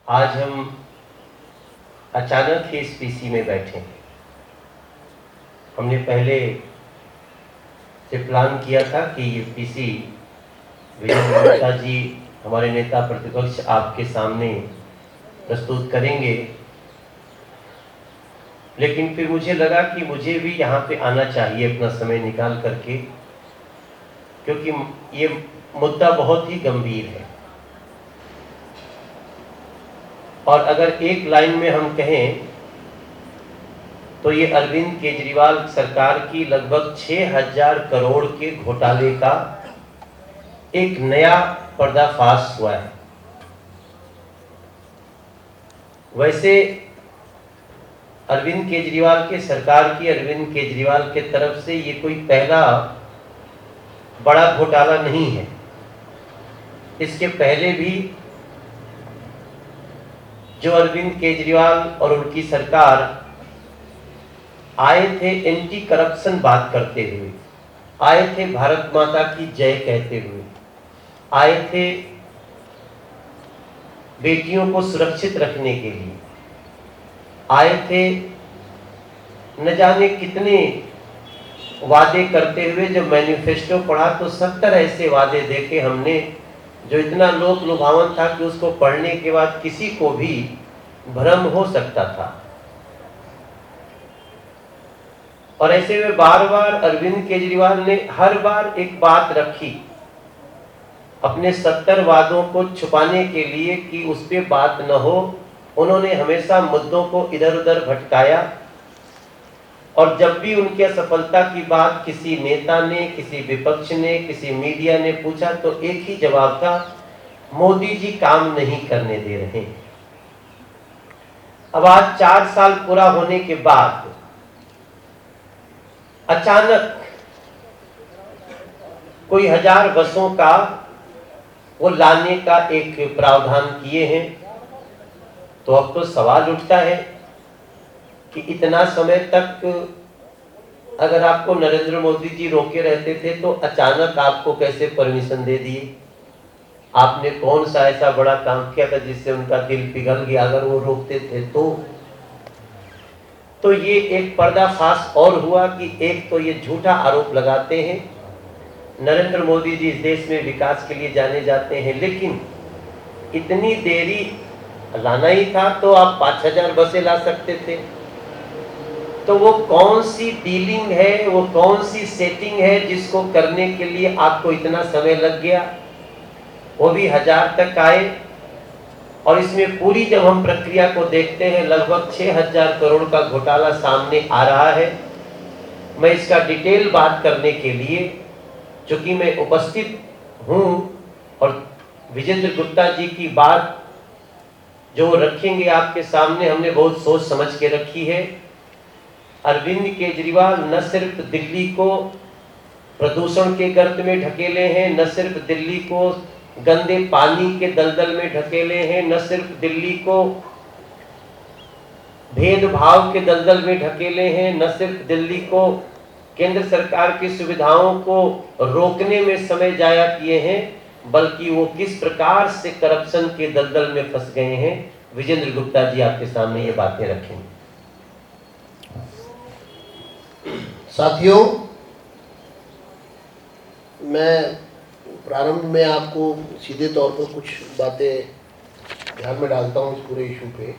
आज हम अचानक ही इस पीसी में बैठे हैं। हमने पहले से प्लान किया था कि ये पीसी विजेंद्र गुप्ता जी हमारे नेता प्रतिपक्ष आपके सामने प्रस्तुत करेंगे, लेकिन फिर मुझे लगा कि मुझे भी यहाँ पे आना चाहिए अपना समय निकाल करके, क्योंकि ये मुद्दा बहुत ही गंभीर है। और अगर एक लाइन में हम कहें तो ये अरविंद केजरीवाल सरकार की लगभग 6000 करोड़ के घोटाले का एक नया पर्दाफाश हुआ है। वैसे अरविंद केजरीवाल के सरकार की, अरविंद केजरीवाल के तरफ से ये कोई पहला बड़ा घोटाला नहीं है। इसके पहले भी जो अरविंद केजरीवाल और उनकी सरकार आए थे एंटी करप्शन बात करते हुए, आए थे भारत माता की जय कहते हुए, आए थे बेटियों को सुरक्षित रखने के लिए, आए थे न जाने कितने वादे करते हुए। जब मैनिफेस्टो पढ़ा तो 70 ऐसे वादे देखे हमने जो इतना लोक लुभावन था कि उसको पढ़ने के बाद किसी को भी भ्रम हो सकता था। और ऐसे में बार बार अरविंद केजरीवाल ने हर बार एक बात रखी, अपने 70 वादों को छुपाने के लिए कि उस पर बात न हो। उन्होंने हमेशा मुद्दों को इधर उधर भटकाया, और जब भी उनकी असफलता की बात किसी नेता ने, किसी विपक्ष ने, किसी मीडिया ने पूछा तो एक ही जवाब था, मोदी जी काम नहीं करने दे रहे। अब आज 4 साल पूरा होने के बाद अचानक कोई 1000 बसों का वो लाने का एक प्रावधान किए हैं। तो अब तो सवाल उठता है कि इतना समय तक अगर आपको नरेंद्र मोदी जी रोके रहते थे तो अचानक आपको कैसे परमिशन दे दिए? आपने कौन सा ऐसा बड़ा काम किया था जिससे उनका दिल पिघल गया अगर वो रोकते थे तो ये एक पर्दाफाश और हुआ कि एक तो ये झूठा आरोप लगाते हैं, नरेंद्र मोदी जी इस देश में विकास के लिए जाने जाते हैं, लेकिन इतनी देरी लाना ही था तो आप 5000 बसें ला सकते थे। तो वो कौन सी डीलिंग है, वो कौन सी सेटिंग है जिसको करने के लिए आपको इतना समय लग गया? वो भी 1000 तक आए। और इसमें पूरी जब हम प्रक्रिया को देखते हैं, लगभग 6000 करोड़ का घोटाला सामने आ रहा है। मैं इसका डिटेल बात करने के लिए, चूंकि मैं उपस्थित हूं और विजेंद्र गुप्ता जी की बात जो रखेंगे आपके सामने, हमने बहुत सोच समझ के रखी है। अरविंद केजरीवाल न सिर्फ दिल्ली को प्रदूषण के गर्त में ढकेले हैं, न सिर्फ दिल्ली को गंदे पानी के दलदल में ढकेले हैं, न सिर्फ दिल्ली को भेदभाव के दलदल में ढकेले हैं, न सिर्फ दिल्ली को केंद्र सरकार की सुविधाओं को रोकने में समय जाया किए हैं, बल्कि वो किस प्रकार से करप्शन के दलदल में फंस गए हैं। विजेंद्र गुप्ता जी आपके सामने ये बातें रखेंगे। साथियों, मैं प्रारंभ में आपको सीधे तौर पर कुछ बातें ध्यान में डालता हूँ इस पूरे इशू पे।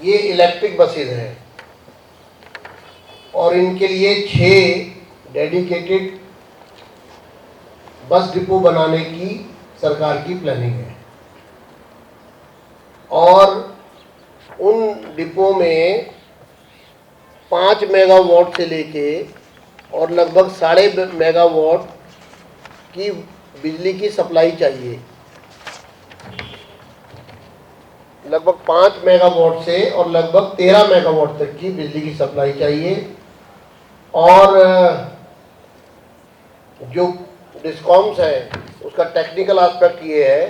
ये इलेक्ट्रिक बसेज हैं और इनके लिए 6 डेडिकेटेड बस डिपो बनाने की सरकार की प्लानिंग है, और उन डिपो में 5 मेगावाट से लेके और लगभग 1.5 मेगावाट की बिजली की सप्लाई चाहिए। लगभग 5 मेगावाट से और लगभग 13 मेगावाट तक की बिजली की सप्लाई चाहिए। और जो डिस्कॉम्स हैं उसका टेक्निकल एस्पेक्ट ये है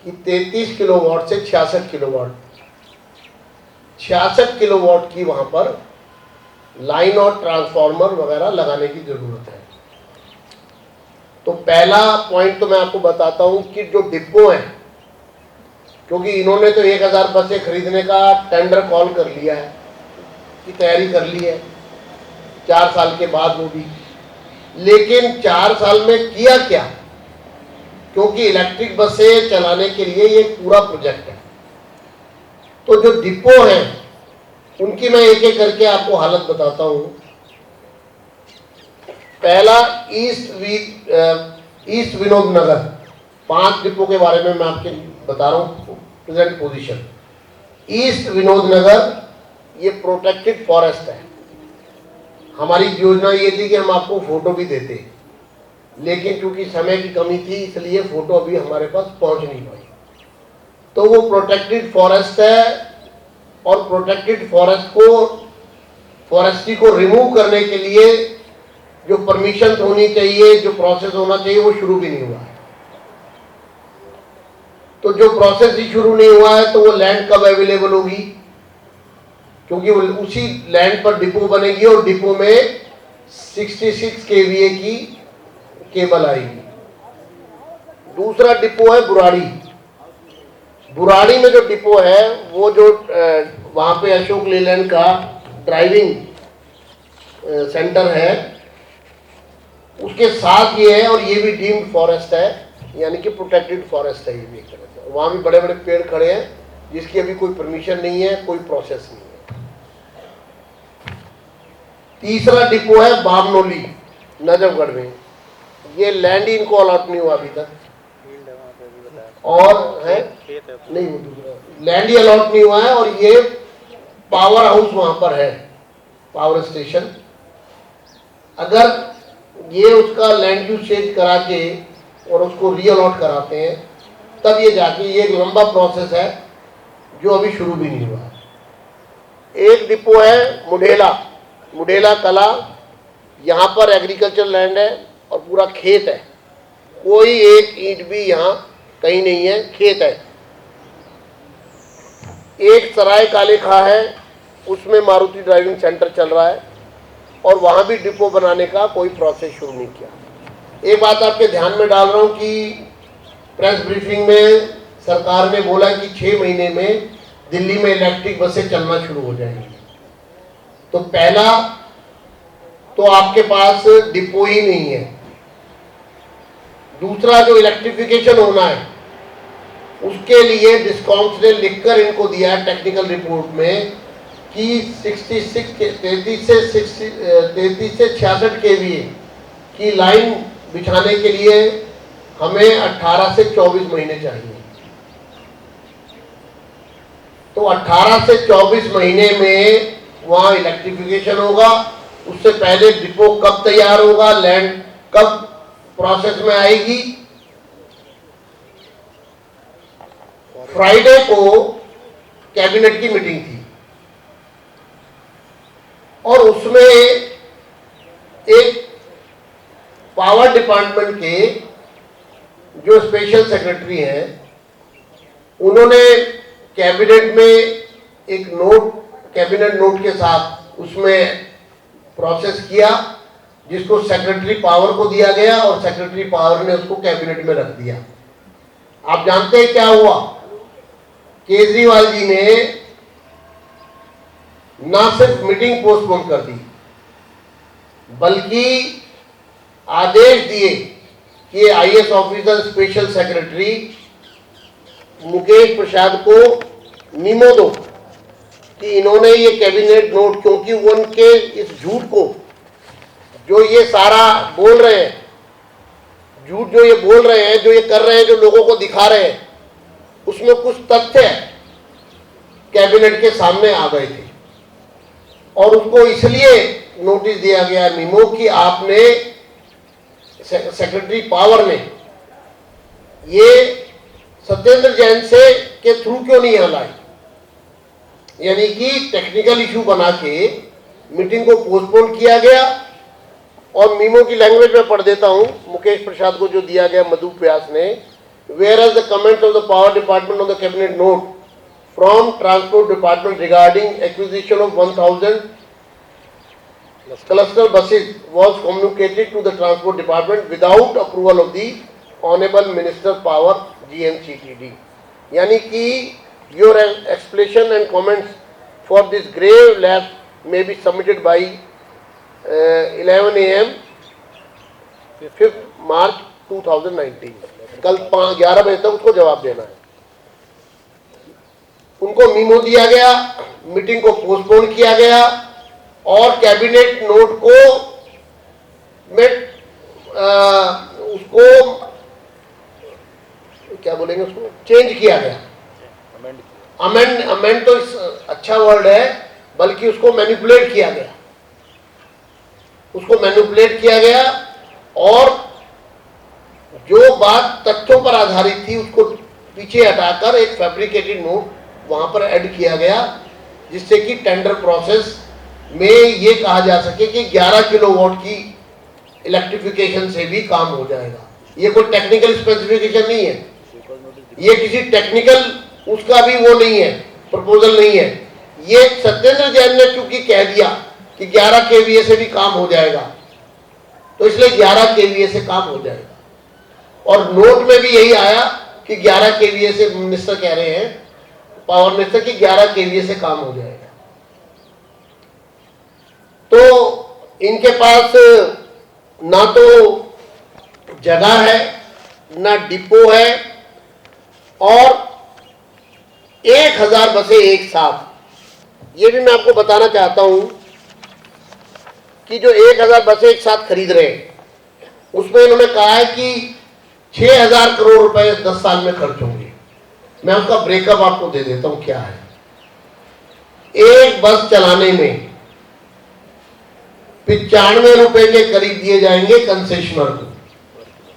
कि 33 किलोवाट से 66 किलोवाट 66 किलोवाट की वहाँ पर लाइन और ट्रांसफार्मर वगैरह लगाने की ज़रूरत है। तो पहला पॉइंट तो मैं आपको बताता हूँ कि जो डिपो हैं क्योंकि इन्होंने तो 1000 बसें खरीदने का टेंडर कॉल कर लिया है, की तैयारी कर ली है 4 साल के बाद वो भी। लेकिन 4 साल में किया क्या? क्योंकि इलेक्ट्रिक बसें चलाने के लिए ये पूरा प्रोजेक्ट है। तो जो डिपो हैं उनकी मैं एक एक करके आपको हालत बताता हूं। पहला ईस्ट विनोद नगर, 5 डिपो के बारे में मैं आपके बता रहा हूं प्रेजेंट पोजीशन। ईस्ट विनोद नगर ये प्रोटेक्टेड फॉरेस्ट है। हमारी योजना ये थी कि हम आपको फोटो भी देते, लेकिन चूंकि समय की कमी थी इसलिए फोटो अभी हमारे पास पहुंच नहीं पाई। तो वो प्रोटेक्टेड फॉरेस्ट है और प्रोटेक्टेड फॉरेस्ट्री को रिमूव करने के लिए जो परमिशन होनी चाहिए, जो प्रोसेस होना चाहिए, वो शुरू भी नहीं हुआ है। तो जो प्रोसेस ही शुरू नहीं हुआ है तो वो लैंड कब अवेलेबल होगी? क्योंकि उसी लैंड पर डिपो बनेगी और डिपो में 66 केवीए की केबल आएगी। दूसरा डिपो है बुराड़ी। बुराड़ी में जो डिपो है वो जो वहां पे अशोक लेलैंड का ड्राइविंग सेंटर है उसके साथ ये है, और ये भी डीम्ड फॉरेस्ट है, यानी कि प्रोटेक्टेड फॉरेस्ट है ये भी एक तरह से। वहां भी बड़े बड़े पेड़ खड़े हैं जिसकी अभी कोई परमिशन नहीं है, कोई प्रोसेस नहीं है। तीसरा डिपो है बामनोली नजफगढ़ में। ये लैंड इनको अलॉट नहीं हुआ अभी तक, और है नहीं, वो दूसरा लैंड ही अलॉट नहीं हुआ है। और ये पावर हाउस वहां पर है, पावर स्टेशन। अगर ये उसका लैंड यूज चेंज करा के और उसको रीअलॉट कराते हैं तब ये जाके, ये एक लंबा प्रोसेस है जो अभी शुरू भी नहीं हुआ है। एक डिपो है मुढेला कला। यहाँ पर एग्रीकल्चर लैंड है और पूरा खेत है, कोई एक ईंट भी यहाँ कहीं नहीं है, खेत है। एक सराय काले खा है, उसमें मारुति ड्राइविंग सेंटर चल रहा है और वहाँ भी डिपो बनाने का कोई प्रोसेस शुरू नहीं किया। एक बात आपके ध्यान में डाल रहा हूँ कि प्रेस ब्रीफिंग में सरकार ने बोला कि 6 महीने में दिल्ली में इलेक्ट्रिक बसें चलना शुरू हो जाएंगी। तो पहला तो आपके पास डिपो ही नहीं है। दूसरा जो इलेक्ट्रिफिकेशन होना है उसके लिए डिस्कॉम्स ने लिखकर इनको दिया है टेक्निकल रिपोर्ट में कि 33 से 66 केवीए की लाइन बिछाने के लिए हमें 18 से 24 महीने चाहिए। तो 18 से 24 महीने में वहां इलेक्ट्रिफिकेशन होगा। उससे पहले डिपो कब तैयार होगा, लैंड कब प्रोसेस में आएगी? फ्राइडे को कैबिनेट की मीटिंग थी और उसमें एक पावर डिपार्टमेंट के जो स्पेशल सेक्रेटरी हैं उन्होंने कैबिनेट में एक नोट, कैबिनेट नोट के साथ उसमें प्रोसेस किया जिसको सेक्रेटरी पावर को दिया गया और सेक्रेटरी पावर ने उसको कैबिनेट में रख दिया। आप जानते हैं क्या हुआ? केजरीवाल जी ने ना सिर्फ मीटिंग पोस्टपोन कर दी बल्कि आदेश दिए कि IAS officer special secretary Mukesh Prasad को नीमो दो कि इन्होंने ये कैबिनेट नोट, क्योंकि उनके इस झूठ को जो ये सारा बोल रहे हैं, झूठ जो ये बोल रहे हैं, जो ये कर रहे हैं, जो लोगों को दिखा रहे हैं, उसमें कुछ तथ्य कैबिनेट के सामने आ गए थे और उसको इसलिए नोटिस दिया गया मीमो कि आपने सेक्रेटरी पावर ने ये सत्येंद्र जैन से के थ्रू क्यों नहीं यहाँ लाई, यानी कि टेक्निकल इशू बना के मीटिंग को पोस्टपोन किया गया। और मीमो की लैंग्वेज में पढ़ देता हूं, मुकेश प्रसाद को जो दिया गया मधु व्यास ने, whereas the comment of the power department on the cabinet note from transport department regarding acquisition of 1000 cluster buses was communicated to the transport department without approval of the honorable minister power GNCTD। यानी कि your explanation and comments for this grave lapse may be submitted by 11 AM 5 March 2019। कल 11 बजे तक उसको जवाब देना है। उनको मीमो दिया गया, मीटिंग को पोस्टपोन किया गया और कैबिनेट नोट को में उसको क्या बोलेंगे, उसको चेंज किया गया। अमेंड तो अच्छा वर्ड है, बल्कि उसको मैनिपुलेट किया गया, उसको मैनिपुलेट किया गया और जो बात तथ्यों पर आधारित थी उसको पीछे हटाकर एक फैब्रिकेटेड नोट वहां पर ऐड किया गया, जिससे कि टेंडर प्रोसेस में ये कहा जा सके कि 11 किलोवाट की इलेक्ट्रिफिकेशन से भी काम हो जाएगा। ये कोई टेक्निकल स्पेसिफिकेशन नहीं है, ये किसी टेक्निकल उसका भी वो नहीं है, प्रपोजल नहीं है। ये सत्येंद्र जैन ने चूंकि कह दिया कि 11 KVA से भी काम हो जाएगा, तो इसलिए 11 KVA से काम हो जाएगा। और नोट में भी यही आया कि 11 KVA से मिनिस्टर कह रहे हैं, पावर मिनिस्टर, कि 11 KVA से काम हो जाएगा। तो इनके पास ना तो जगह है, ना डिपो है, और 1000 बसें एक साथ। ये भी मैं आपको बताना चाहता हूं कि जो 1000 बसें एक साथ खरीद रहे हैं, उसमें इन्होंने कहा है कि 6000 करोड़ रुपए 10 साल में खर्च होंगे। मैं उसका ब्रेकअप आपको दे देता हूं क्या है। एक बस चलाने में 95 रुपए के करीब दिए जाएंगे कंसेशनर को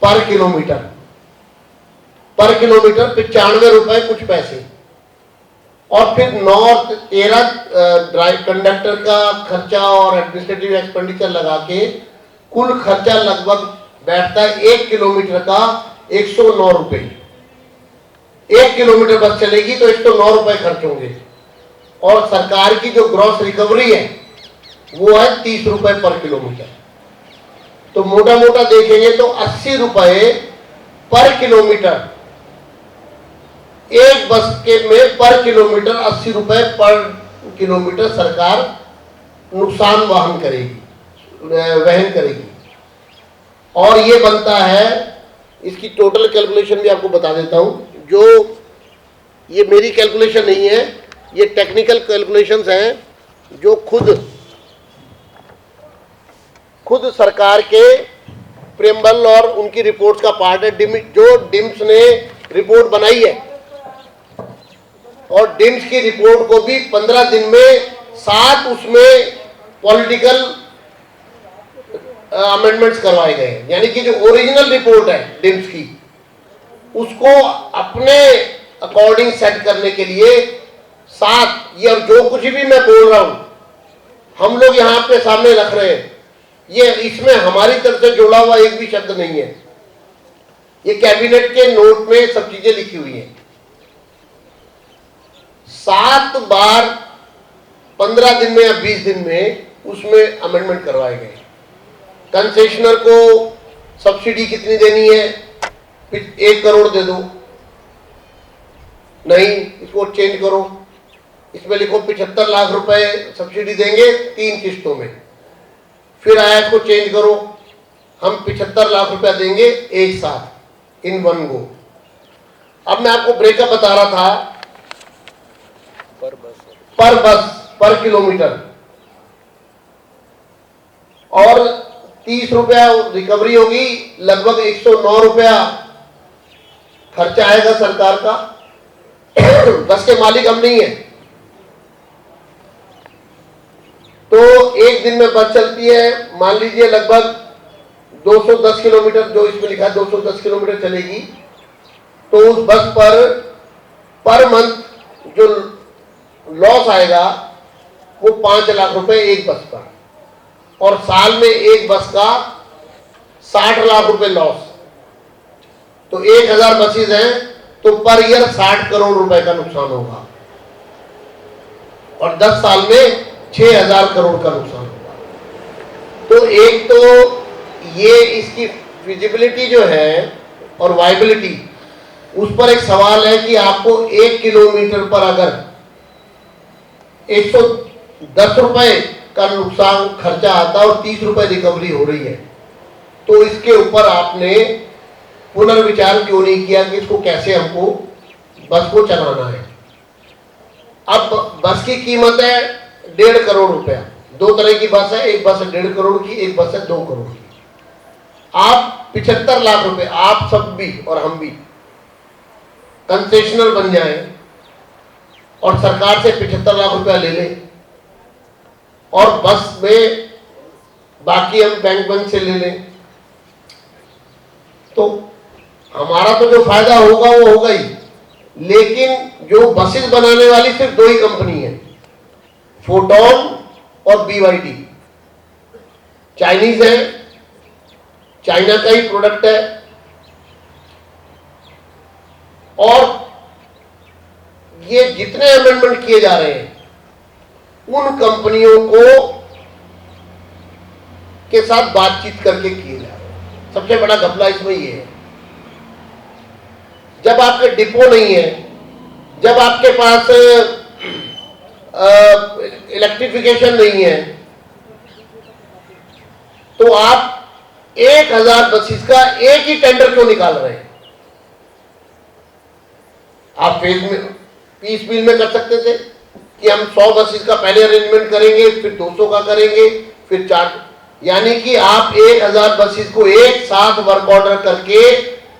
पर किलोमीटर 95 रुपए कुछ पैसे, और फिर 9 और 13 ड्राइव कंडक्टर का खर्चा और एडमिनिस्ट्रेटिव एक्सपेंडिचर लगा के कुल खर्चा लगभग बैठता है 1 किलोमीटर का 109 रुपए। 1 किलोमीटर बस चलेगी तो 109 रुपए खर्च होंगे, और सरकार की जो ग्रॉस रिकवरी है वो है 30 रुपए पर किलोमीटर। तो मोटा मोटा देखेंगे तो 80 रुपए पर किलोमीटर एक बस के में पर किलोमीटर 80 रुपए पर किलोमीटर सरकार नुकसान वहन करेगी। और ये बनता है, इसकी टोटल कैलकुलेशन भी आपको बता देता हूं, जो ये मेरी कैलकुलेशन नहीं है, ये टेक्निकल कैलकुलेशंस हैं जो खुद सरकार के प्रेम्बल और उनकी रिपोर्ट का पार्ट है। जो डिम्स ने रिपोर्ट बनाई है, और डिम्स की रिपोर्ट को भी 15 दिन में 7 उसमें पॉलिटिकल अमेंडमेंट्स करवाए गए। यानी कि जो ओरिजिनल रिपोर्ट है डिम्स की, उसको अपने अकॉर्डिंग सेट करने के लिए 7, ये और जो कुछ भी मैं बोल रहा हूं हम लोग यहां पे सामने रख रहे हैं, ये इसमें हमारी तरफ से जोड़ा हुआ एक भी शब्द नहीं है। ये कैबिनेट के नोट में सब चीजें लिखी हुई हैं। 7 बार 15 दिन में या 20 दिन में उसमें अमेंडमेंट करवाए गए। कंसेशनर को सब्सिडी कितनी देनी है, 1 करोड़ दे दो, नहीं इसको चेंज करो, इसमें लिखो 75 लाख रुपए सब्सिडी देंगे 3 किस्तों में। फिर आया इसको चेंज करो, हम 75 लाख रुपया देंगे एक साथ इन वन गो। अब मैं आपको ब्रेकअप बता रहा था, पर बस पर किलोमीटर, और 30 रुपया रिकवरी होगी, लगभग 109 रुपया खर्चा आएगा सरकार का। बस के मालिक हम नहीं है। तो एक दिन में बस चलती है, मान लीजिए लगभग 210 किलोमीटर, जो इसमें लिखा है 210 किलोमीटर चलेगी, तो उस बस पर मंथ जो लॉस आएगा वो 5 लाख रुपए एक बस पर, और साल में एक बस का 60 लाख रुपए लॉस। तो 1000 बसेज हैं तो पर ईयर 60 करोड़ रुपए का नुकसान होगा, और 10 साल में 6000 करोड़ का नुकसान होगा। तो एक तो ये इसकी फिजिबिलिटी जो है और वाइबिलिटी उस पर एक सवाल है कि आपको 1 किलोमीटर पर अगर 110 रुपए का नुकसान खर्चा आता है और 30 रुपए रिकवरी हो रही है, तो इसके ऊपर आपने पुनर्विचार क्यों नहीं किया कि इसको कैसे हमको बस को चलाना है। अब बस की कीमत है 1.5 करोड़ रुपया। दो तरह की बस है, एक बस है 1.5 करोड़ की, एक बस है 2 करोड़ की। आप 75 लाख रुपए, आप सब भी और हम भी कंसेशनल बन जाए और सरकार से 75 लाख रुपया ले लें और बस में बाकी हम बैंक से ले लें, तो हमारा तो जो फायदा होगा वो होगा ही। लेकिन जो बसेस बनाने वाली सिर्फ 2 ही कंपनी है, फोटोन और BYD। चाइनीज है, चाइना का ही प्रोडक्ट है। और ये जितने अमेंडमेंट किए जा रहे हैं उन कंपनियों को के साथ बातचीत करके किए जा रहे हैं। सबसे बड़ा घपला इसमें ये है, जब आपके डिपो नहीं है, जब आपके पास इलेक्ट्रिफिकेशन नहीं है, तो आप 1000 बसेस का एक ही टेंडर क्यों निकाल रहे हैं? आप पीस मील में कर सकते थे कि हम 100 बसेस का पहले अरेंजमेंट करेंगे, फिर 200 का करेंगे, फिर 4, यानी कि आप 1000 बसेस को एक साथ वर्क ऑर्डर करके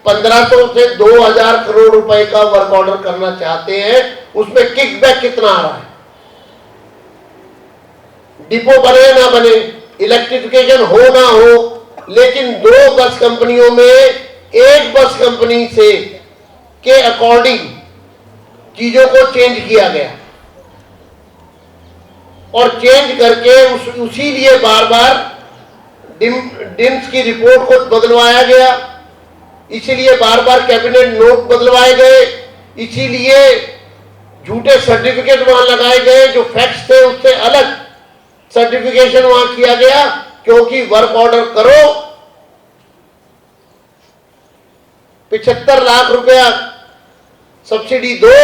1500 से 2000 करोड़ रुपए का वर्क ऑर्डर करना चाहते हैं। उसमें किकबैक कितना आ रहा है? डिपो बने ना बने, इलेक्ट्रिफिकेशन हो ना हो, लेकिन 2 बस कंपनियों में एक बस कंपनी से के अकॉर्डिंग चीजों को चेंज किया गया और चेंज करके उसी लिए बार बार डिम्स की रिपोर्ट को बदलवाया गया, इसीलिए बार बार कैबिनेट नोट बदलवाए गए, इसीलिए झूठे सर्टिफिकेट वहां लगाए गए, जो फैक्ट्स थे उससे अलग सर्टिफिकेशन वहां किया गया, क्योंकि वर्क ऑर्डर करो 75 लाख रुपया सब्सिडी दो,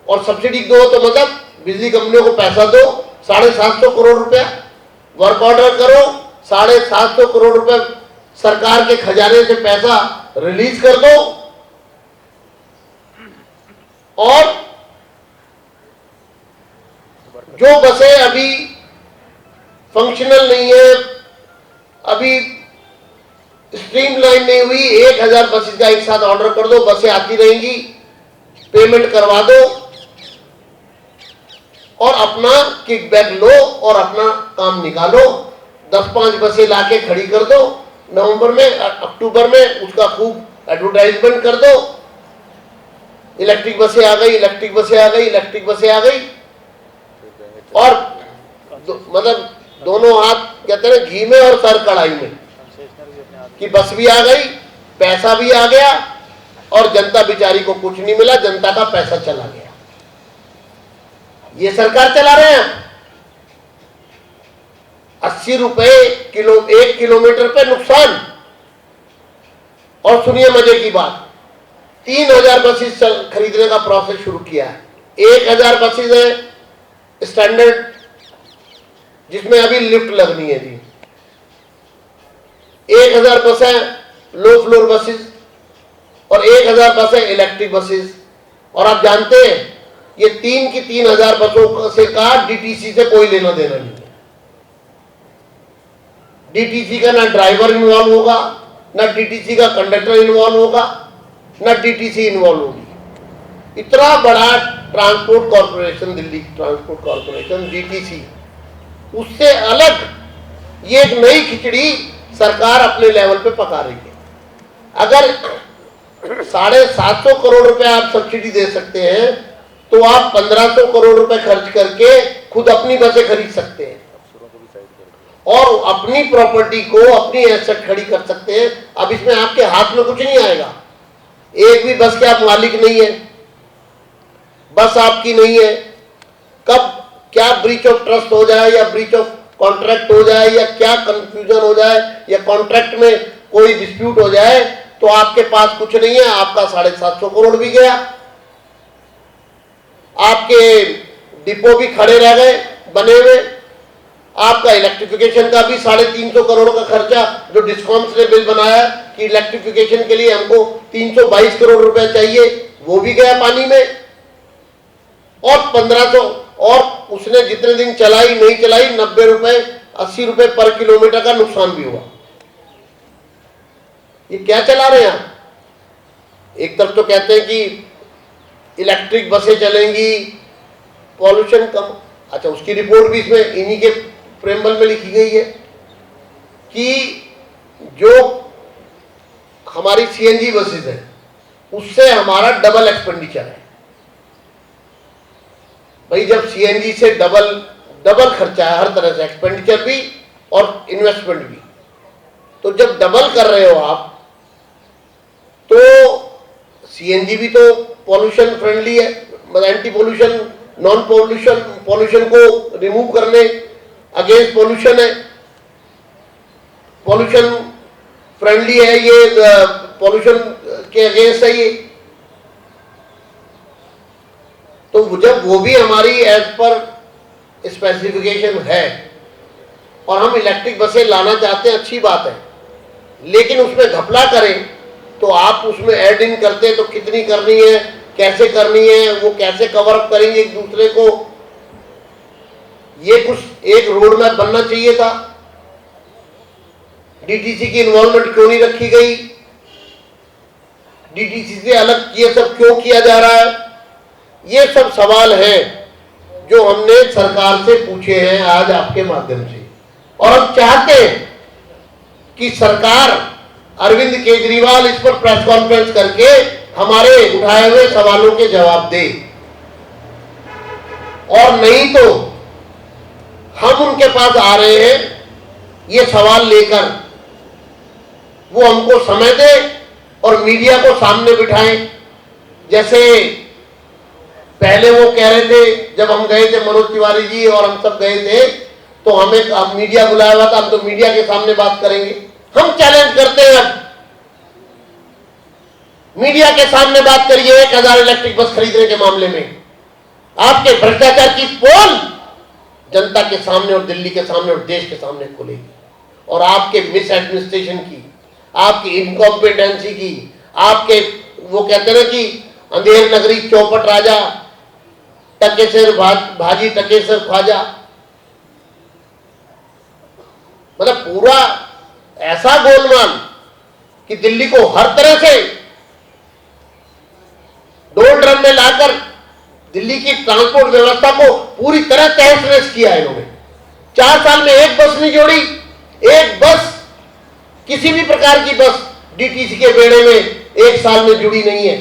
और सब्सिडी दो तो मतलब बिजली कंपनियों को पैसा दो 750 करोड़ रुपया, वर्क ऑर्डर करो 750 करोड़ रुपए सरकार के खजाने से पैसा रिलीज कर दो, और जो बसें अभी फंक्शनल नहीं है, अभी स्ट्रीमलाइन नहीं हुई, 1000 बसेस का एक साथ ऑर्डर कर दो, बसें आती रहेंगी, पेमेंट करवा दो और अपना किकबैक लो और अपना काम निकालो। 10-5 बसें लाके खड़ी कर दो, नवंबर में अक्टूबर में उसका खूब एडवर्टाइजमेंट कर दो, इलेक्ट्रिक बसें आ गई, इलेक्ट्रिक बसें आ गई, इलेक्ट्रिक बसें आ गई, और मतलब दोनों हाथ कहते हैं घी में और सर कढ़ाई में, कि बस भी आ गई, पैसा भी आ गया और जनता बेचारी को कुछ नहीं मिला, जनता का पैसा चला गया। ये सरकार चला रहे हैं। 80 रुपए 1 किलोमीटर पे नुकसान। और सुनिए मजे की बात, 3000 बसेस खरीदने का प्रोसेस शुरू किया है। 1000 बसेस है स्टैंडर्ड, जिसमें अभी लिफ्ट लगनी है जी। 1000 बसें लो फ्लोर बसेस और 1000 बसें इलेक्ट्रिक बसेस। और आप जानते हैं ये 3 की 3000 बसों से का डीटीसी से कोई लेना देना नहीं है। डीटीसी का ना ड्राइवर इन्वॉल्व होगा, ना डीटीसी का कंडक्टर इन्वॉल्व होगा, ना डीटीसी इन्वॉल्व होगी। इतना बड़ा transport corporation, Delhi transport corporation DTC, उससे अलग ये एक नई खिचड़ी सरकार अपने लेवल पे पका रही है। अगर 750 करोड़ रुपए आप सब्सिडी दे सकते हैं तो आप 1500 करोड़ रुपए खर्च करके खुद अपनी बसें खरीद सकते हैं और अपनी प्रॉपर्टी को, अपनी एसेट खड़ी कर सकते हैं। अब इसमें आपके हाथ में कुछ नहीं आएगा, एक भी बस के आप मालिक नहीं है, बस आपकी नहीं है। कब क्या ब्रीच ऑफ ट्रस्ट हो जाए या ब्रीच ऑफ कॉन्ट्रैक्ट हो जाए या क्या कंफ्यूजन हो जाए या कॉन्ट्रैक्ट में कोई डिस्प्यूट हो जाए तो तो आपके पास कुछ नहीं है, आपका 750 करोड़ भी गया, आपके डिपो भी खड़े रह गए बने हुए, आपका इलेक्ट्रिफिकेशन का भी 350 करोड़ का खर्चा जो डिस्कॉम्स ने बिल बनाया कि इलेक्ट्रिफिकेशन के लिए हमको 322 करोड़ रुपए चाहिए, वो भी गया पानी में। और 1500 और उसने जितने दिन चलाई नहीं चलाई 90 रुपए 80 रुपए पर किलोमीटर का नुकसान भी हुआ। ये क्या चला रहे हैं आप? एक तरफ तो कहते हैं कि इलेक्ट्रिक बसें चलेंगी, पॉल्यूशन कम। अच्छा, उसकी रिपोर्ट भी इसमें इन्हीं के प्रेम्बल में लिखी गई है कि जो हमारी सीएनजी बसेस है उससे हमारा डबल एक्सपेंडिचर है। भाई, जब सीएनजी से डबल खर्चा है, हर तरह से एक्सपेंडिचर भी और इन्वेस्टमेंट भी, तो जब डबल कर रहे हो आप, तो सीएनजी भी तो पॉल्यूशन फ्रेंडली है, मतलब एंटी पॉल्यूशन, नॉन पॉल्यूशन को रिमूव करने अगेंस्ट पॉल्यूशन है, पॉल्यूशन फ्रेंडली है, ये पॉल्यूशन के अगेंस्ट है ये। तो जब वो भी हमारी एज पर स्पेसिफिकेशन है और हम इलेक्ट्रिक बसें लाना चाहते हैं, अच्छी बात है, लेकिन उसमें घपला करें तो आप उसमें ऐड इन करते हैं तो कितनी करनी है, कैसे करनी है, वो कैसे कवर अप करेंगे एक दूसरे को, ये कुछ एक रोड मैप बनना चाहिए था। डीटीसी की इन्वॉल्वमेंट क्यों नहीं रखी गई? डीटीसी से अलग ये सब क्यों किया जा रहा है? ये सब सवाल हैं जो हमने सरकार से पूछे हैं आज आपके माध्यम से, और हम चाहते हैं कि सरकार, अरविंद केजरीवाल इस पर प्रेस कॉन्फ्रेंस करके हमारे उठाए हुए सवालों के जवाब दे, और नहीं तो हम उनके पास आ रहे हैं ये सवाल लेकर, वो हमको समय दे और मीडिया को सामने बिठाएं। जैसे पहले वो कह रहे थे, जब हम गए थे, मनोज तिवारी जी और हम सब गए थे, तो हमें मीडिया बुलाया हुआ था, हम तो मीडिया के सामने बात करेंगे। हम चैलेंज करते हैं, अब मीडिया के सामने बात करिए 1000 इलेक्ट्रिक बस खरीदने के मामले में। आपके भ्रष्टाचार की पोल जनता के सामने और दिल्ली के सामने और देश के सामने खुलेगी, और आपके मिस एडमिनिस्ट्रेशन की, आपकी इनकॉम्पिटेंसी की, आपके वो कहते हैं ना कि अंधेर नगरी चौपट राजा, टके सिर भाजी टके सिर ख्वाजा, मतलब पूरा ऐसा गोलमाल कि दिल्ली को हर तरह से डोल ड्रम में लाकर दिल्ली की ट्रांसपोर्ट व्यवस्था को पूरी तरह तहस नहस किया है इन्होंने। 4 साल में एक बस नहीं जोड़ी, एक बस, किसी भी प्रकार की बस डीटीसी के बेड़े में 1 साल में जुड़ी नहीं है।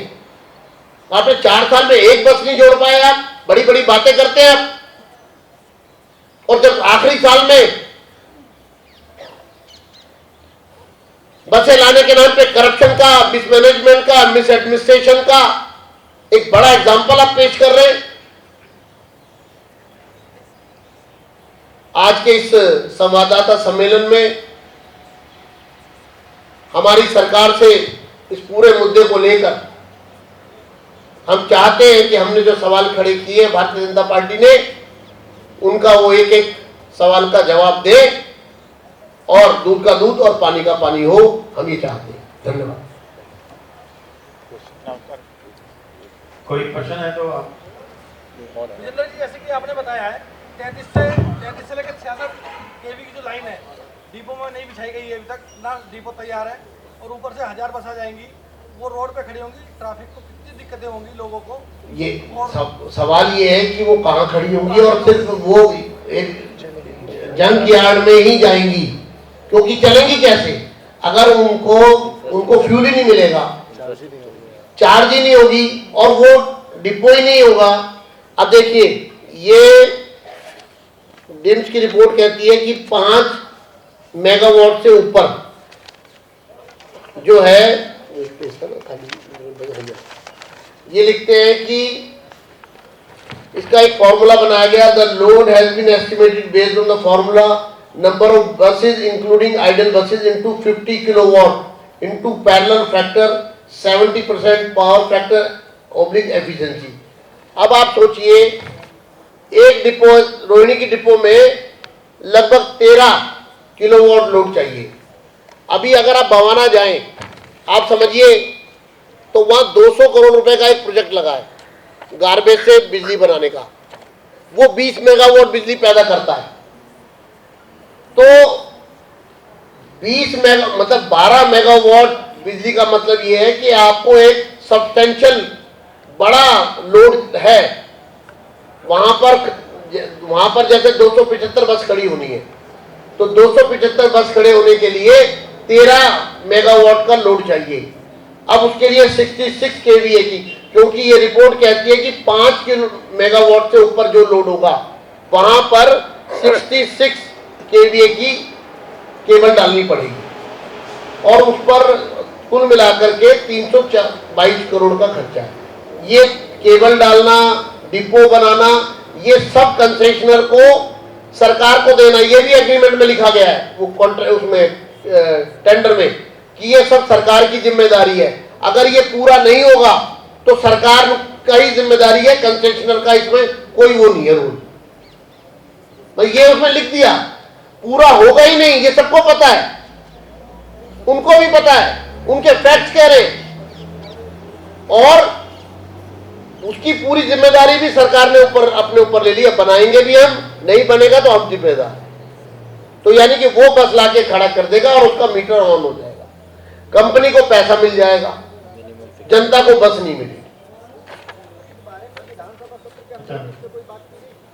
आपने 4 साल में एक बस नहीं जोड़ पाए, आप बड़ी बड़ी बातें करते हैं आप, और जब आखिरी साल में बसें लाने के नाम पे करप्शन का, मिसमैनेजमेंट का, मिस एडमिनिस्ट्रेशन का एक बड़ा एग्जाम्पल आप पेश कर रहे हैं। आज के इस संवाददाता सम्मेलन में हमारी सरकार से इस पूरे मुद्दे को लेकर हम चाहते हैं कि हमने जो सवाल खड़े किए हैं भारतीय जनता पार्टी ने, उनका वो एक एक सवाल का जवाब दे, और दूध का दूध और पानी का पानी हो, हम ये चाहते हैं। धन्यवाद। कोई प्रश्न है तो आप? जितेंद्र जी, जैसे कि आपने बताया है 33 से लेकर 66 केवी की जो लाइन है डिपो में नहीं बिछाई गई है अभी तक, ना डिपो तैयार है, और ऊपर से 1000 बस आ जाएंगी, वो रोड पे खड़ी होंगी, ट्रैफिक को कितनी दिक्कतें होंगी लोगों को। ये सवाल ये है कि वो कहाँ खड़ी होंगी, और सिर्फ वो एक जंक यार्ड में ही जाएंगी, क्योंकि चलेंगी कैसे अगर उनको फ्यूल ही नहीं मिलेगा, चार्ज ही नहीं होगी, और वो डिपो ही नहीं होगा। अब देखिए, ये डिम्स की रिपोर्ट कहती है कि 5 मेगावाट से ऊपर जो है, ये लिखते हैं कि इसका एक फॉर्मूला बनाया गया, the load has been estimated based on the formula number of buses including idle buses into 50 kilowatt into parallel factor 70% power factor oblique efficiency. अब आप सोचिए एक डिपो रोहिणी की डिपो में लगभग 13 किलोवाट लोड चाहिए। अभी अगर आप भवाना जाएं, आप समझिए तो वहां 200 करोड़ रुपए का एक प्रोजेक्ट लगा है गार्बेज से बिजली बनाने का, वो 20 मेगावाट बिजली पैदा करता है। तो 20 मेगा मतलब 12 मेगावाट बिजली का मतलब ये है कि आपको एक सब्सटेंशियल बड़ा लोड है वहां पर जैसे 275 बस खड़ी होनी है, तो 275 बस खड़े होने के लिए 13 मेगावाट का लोड चाहिए। अब उसके लिए 66 केवीए की, क्योंकि ये रिपोर्ट कहती है कि 5 मेगावाट से ऊपर जो लोड होगा वहां पर 66 केवीए की केबल डालनी पड़ेगी और उस पर कुल मिलाकर के 322 करोड़ का खर्चा है। ये केबल डालना, डिपो बनाना, ये सब कंसेशनर को सरकार को देना, ये भी एग्रीमेंट में लिखा गया है वो कॉन्ट्रैक्ट उसमें टेंडर में कि ये सब सरकार की जिम्मेदारी है। अगर ये पूरा नहीं होगा तो सरकार का ही जिम्मेदारी है, कंसेशनर का इसमें कोई वो नहीं है रूल। तो ये उसमें लिख दिया, पूरा होगा ही नहीं, ये सबको पता है, उनको भी पता है, उनके फैक्ट्स कह रहे हैं और उसकी पूरी जिम्मेदारी भी सरकार ने अपने ऊपर ले लिया। बनाएंगे भी हम, नहीं बनेगा तो हम जिम्मेदार। तो यानी कि वो बस लाके खड़ा कर देगा और उसका मीटर ऑन हो जाएगा, कंपनी को पैसा मिल जाएगा, जनता को बस नहीं मिलेगी।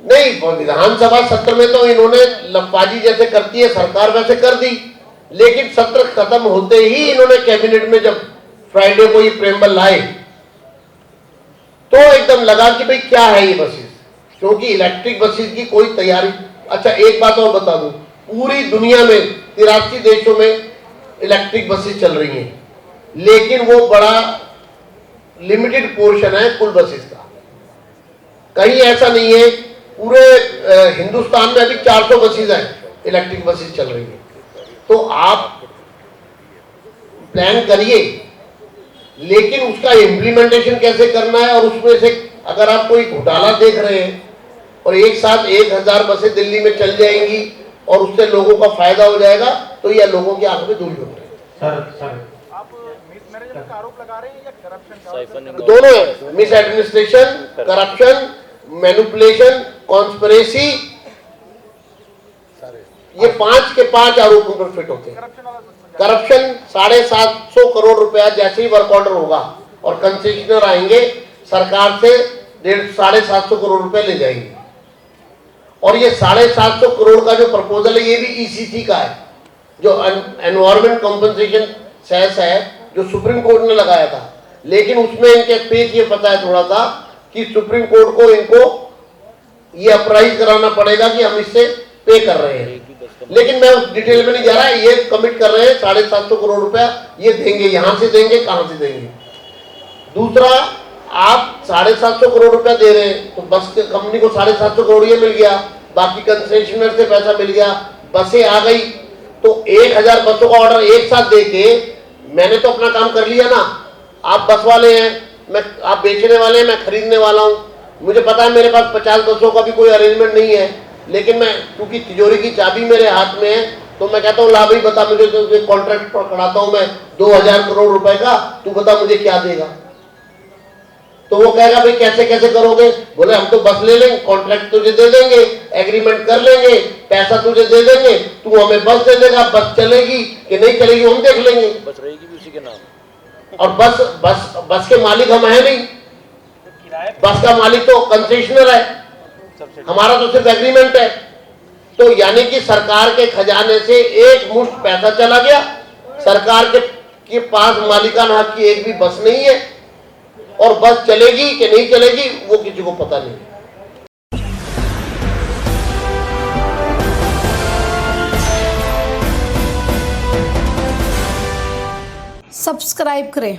नहीं, विधानसभा सत्र में तो इन्होंने लफाजी जैसे करती है सरकार वैसे कर दी, लेकिन सत्र खत्म होते ही इन्होंने कैबिनेट में जब फ्राइडे को ये प्रेम्बल लाए तो एकदम लगा कि भाई क्या है ये बसेस, क्योंकि इलेक्ट्रिक बसेस की कोई तैयारी। अच्छा एक बात और बता दूं, पूरी दुनिया में 83 देशों में इलेक्ट्रिक बसेस चल रही हैं, लेकिन वो बड़ा लिमिटेड पोर्शन है कुल बसेस का। कहीं ऐसा नहीं है, पूरे हिंदुस्तान में अभी 400 बसेस हैं इलेक्ट्रिक बसेस चल रही हैं। तो आप प्लान करिए, लेकिन उसका इम्प्लीमेंटेशन कैसे करना है, और उसमें से अगर आप कोई घोटाला देख रहे हैं और एक साथ 1000 बसें दिल्ली में चल जाएंगी और उससे लोगों का फायदा हो जाएगा, तो यह लोगों की आंख में धूल झोंक रहे हैं। सर आप मिसमैनेजमेंट का आरोप लगा रहे हैं या करप्शन का? दोनों है, miss administration, corruption, manipulation, conspiracy, ये 5 के 5 आरोपों पर फिट होते हैं। करप्शन 750 करोड़ रुपया जैसे ही वर्क ऑर्डर होगा और कंसेशनर आएंगे सरकार से 750 करोड़ रुपए ले जाएंगे। और ये 750 करोड़ का जो प्रपोजल है ये भी ईसीसी का है, जो एनवायरमेंट कॉम्पनसेशन सेस है जो सुप्रीम कोर्ट ने लगाया था, लेकिन उसमें इनके पेच ये पता है थोड़ा सा कि सुप्रीम कोर्ट को इनको ये अप्राइज कराना पड़ेगा कि हम इससे पे कर रहे हैं। लेकिन मैं उस डिटेल में नहीं जा रहा, ये कमिट कर रहे हैं 750 करोड़ रुपया ये देंगे, यहां से देंगे, कहां से देंगे। दूसरा, आप 750 करोड़ रुपया दे रहे हैं तो बस के कंपनी को 750 करोड़ ये मिल गया, बाकी कंसेशनर से पैसा मिल गया, बसें आ गई, तो 1000 बसों का ऑर्डर एक साथ दे के मैंने तो अपना काम कर लिया ना। आप बस वाले हैं, आप बेचने वाले हैं, मैं खरीदने वाला हूं। मुझे पता है मेरे पास 50 बसों का भी कोई अरेंजमेंट नहीं है, लेकिन मैं क्योंकि तिजोरी की चाबी मेरे हाथ में है तो मैं कहता हूँ ला भाई बता, मुझे तो कॉन्ट्रैक्ट पकड़ाता हूँ मैं 2000 करोड़ रुपए का, तू बता मुझे क्या देगा। तो वो कहेगा भाई कैसे कैसे करोगे, बोले हम तो बस ले लेंगे, कॉन्ट्रैक्ट तुझे दे देंगे, एग्रीमेंट कर लेंगे, पैसा तुझे दे देंगे, तू हमें बस दे देगा, बस चलेगी कि नहीं चलेगी हम देख लेंगे, बस रहेगी भी उसी के नाम। और बस के मालिक हम है नहीं, बस का मालिक तो कंसेशनर है, हमारा तो सिर्फ एग्रीमेंट है। तो यानी कि सरकार के खजाने से एक मुश्त पैसा चला गया, सरकार के पास मालिकाना हक की एक भी बस नहीं है, और बस चलेगी कि नहीं चलेगी वो किसी को पता नहीं। सब्सक्राइब करें।